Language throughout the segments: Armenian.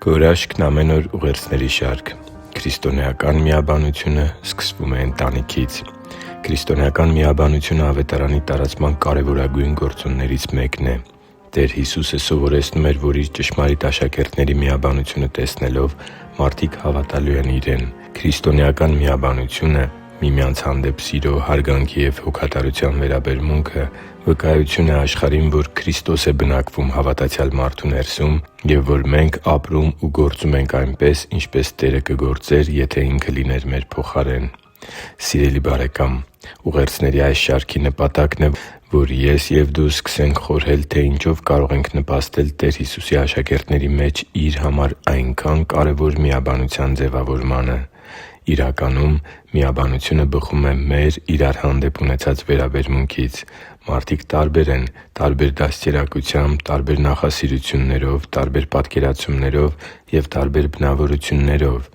Գորաշկն ամեն օր ուղերձների շարք։ Քրիստոնեական միաբանությունը սկսվում է ընտանիքից։ Քրիստոնեական միաբանությունը Ավետարանի տարածման կարևորագույն գործոններից մեկն է։ Տեր Հիսուսը սովորեցնում էր, որ Իր ճշմարիտ աշակերտների միաբանությունը տեսնելով մարդիկ հավատալու են Իրեն։ Քրիստոնեական միաբանությունը միմյանց հանդեպ սիրո, հարգանքի և հոգատարության վերաբերմունքը վկայություն է աշխարհին, որ Քրիստոս է բնակվում հավատացյալ մարդու ներսում և որ մենք ապրում ու գործում ենք այնպես, ինչպես Տերը կգործեր, եթե Ինքը լիներ մեր փոխարեն։ Սիրելի՛ բարեկամ, ուղերձների այս շարքի նպատակն է, որ ես և դու սկսենք խորհել, թե ինչով կարող ենք նպաստել Տեր Հիսուսի աշակերտների մեջ Իր համար այնքան կարևոր միաբանության ձևավորմանը։ Իրականում, միաբանությունը բխում է մեր իրար հանդեպ ունեցած վերաբերմունքից։ Մարդիկ տարբեր են՝ տարբեր դաստիարակությամբ, տարբեր նախասիրություններով, տարբեր պատկերացումներով և տարբեր բնավորություններով։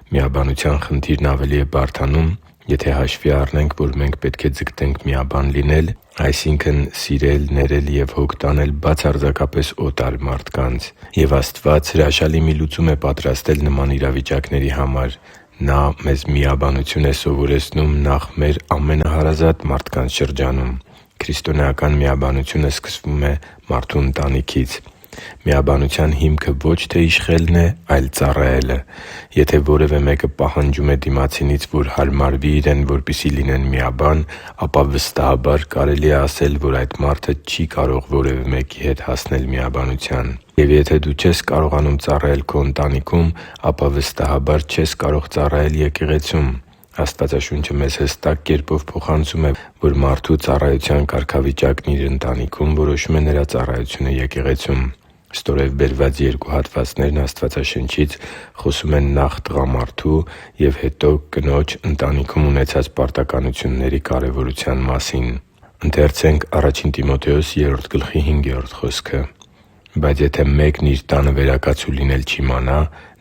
Միաբանության խնդիրն ավելի է բարդանում, եթե հաշվի առնենք, որ մենք պետք է ձգտենք միաբան լինել, այսինքն՝ սիրել, ներել և հոգ տանել բացարձակապես օտար մարդկանց։ Եվ Աստված հրաշալի մի լուծում է պատրաստել նման իրավիճակների համար։ Նա մեզ միաբանություն է սովորեցնում նախ մեր ամենահարազատ մարդկանց շրջանում։ Քրիստոնեական միաբանությունը սկսվում է մարդու ընտանիքից։ Միաբանության հիմքը ոչ թե իշխելն է, այլ ծառայելը։ Եթե որևէ մեկը պահանջում է դիմացինից, որ հարմարվի իրեն, որպեսզի լինեն միաբան, ապա վստահաբար կարելի է ասել, որ այդ մարդը չի կարող որևէ մեկի հետ հասնել միաբանության։ Եվ եթե դու չես կարողանում ծառայել քո ընտանիքում, ապա վստահաբար չես կարող ծառայել եկեղեցում։ Աստվածաշունչը մեզ հստակ կերպով փոխանցում է, որ մարդու ծառայության կարգավիճակն իր ընտանիքում որոշում է նրա ծառայությունը եկեղեցում։ Ստորև բերված երկու հատվածներն Աստվածաշնչից խոսում են նախ տղամարդու և հետո կնոջ ընտանիքում ունեցած պարտականությունների կարևորության մասին։ «Բայց եթե մեկն իր տանը վերակացու լինել չիմանա,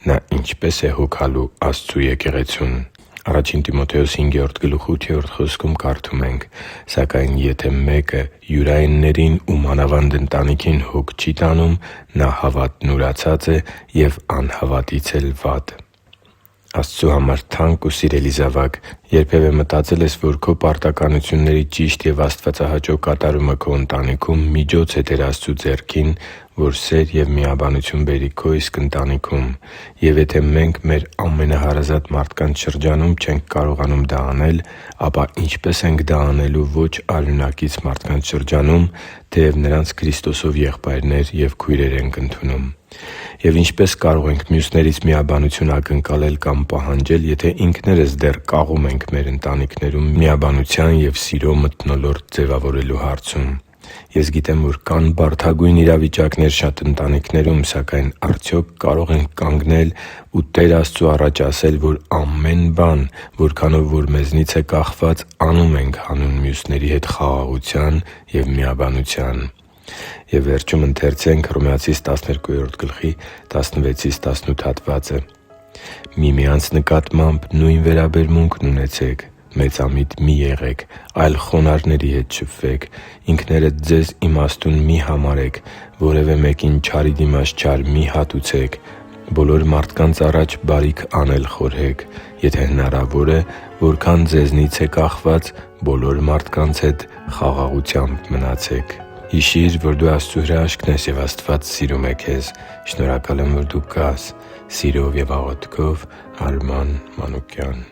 նա ինչպե՞ս է հոգալու Աստծու եկեղեցուն» (Ա Տիմոթեոս 5:5-8 կարդում ենք)։ Սակայն եթե մեկը յուրայիններին ու մանավանդ ընտանիքին հոգ չի տանում, նա հավատն ուրացած է և անհավատից էլ վատ։ Աստծու համար թանկ ու սիրելի՛ զավակ, երբևէ մտածե՞լ ես, որ քո պարտականությունների ճիշտ և աստվածահաճո կատարումը քո ընտանիքում միջոց է Տեր Աստծու ձեռքին, որ սեր և միաբանություն բերի քո իսկ ընտանիքում։ Եվ եթե մենք մեր ամենահարազատ մարդկանց շրջանում չենք կարողանում դա անել, ապա ինչպե՞ս ենք դա անելու ոչ արյունակից մարդկանց շրջանում, թեև նրանց Քրիստոսով եղբայրներ և քույրեր ենք ընդունում։ Եվ ինչպե՞ս կարող ենք մյուսներից միաբանություն ակնկալել կամ պահանջել, եթե ինքներս դեռ կաղում ենք մեր ընտանիքներում միաբանության և սիրո մթնոլորտ ձևավորելու հարցում։ Ես գիտեմ, որ կան բարդագույն իրավիճակներ շատ ընտանիքներում, սակայն արդյոք կարող ենք կանգնել ու Տեր Աստծու առաջ ասել, որ ամեն բան, որքանով որ մեզնից է կախված, անում ենք հանուն մյուսների հետ խաղաղության և միաբանության։ «Միմյանց նկատմամբ նույն վերաբերմունքն ունեցեք, մեծամիտ մի՛ եղեք, այլ խոնարհների հետ շփվեք, ինքներդ ձեզ իմաստուն մի՛ համարեք, որևէ մեկին չարի դիմաց չար մի՛ հատուցեք, բոլոր մարդկանց առաջ բարիք անել խորհեք, եթե հնարավոր է, որքան ձեզնից է կախված, բոլոր մարդկանց հետ խաղաղությամբ մնացեք» Հիշի՛ր, որ դու Աստծո հրաշքն ես, և Աստված սիրում է քեզ։ Շնորհակալ եմ, որ դու կա՛ս։ Սիրով և աղոթքով, Արման Մանուկյան։